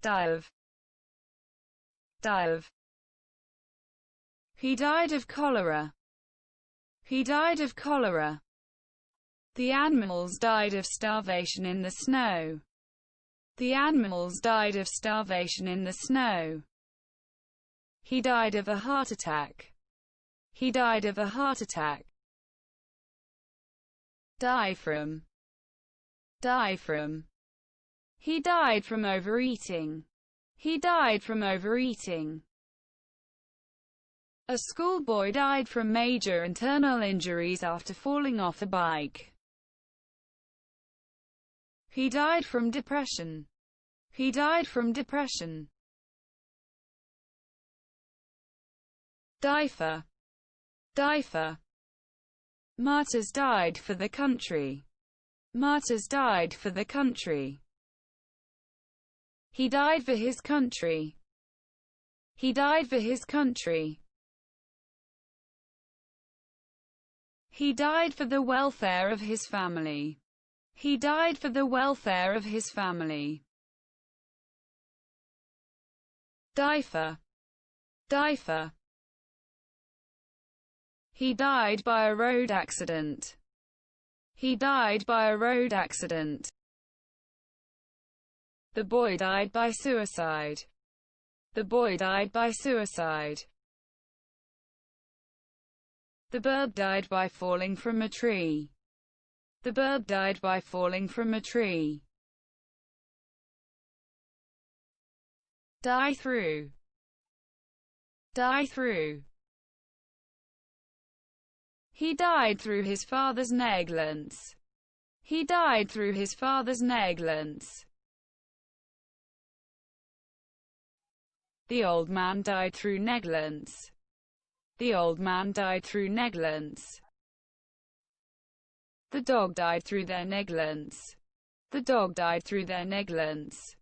dive, dive. He died of cholera. He died of cholera. The animals died of starvation in the snow. The animals died of starvation in the snow. He died of a heart attack. He died of a heart attack. Die from, die from. He died from overeating. He died from overeating. A schoolboy died from major internal injuries after falling off a bike. He died from depression. He died from depression. Die for, die for. Martyrs died for the country. Martyrs died for the country. He died for his country. He died for his country. He died for the welfare of his family. He died for the welfare of his family. Die for, die for. He died by a road accident. He died by a road accident. The boy died by suicide. The boy died by suicide. The bird died by falling from a tree. The bird died by falling from a tree. Die through, die through. He died through his father's negligence. He died through his father's negligence. The old man died through negligence. The old man died through negligence. The dog died through their negligence. The dog died through their negligence.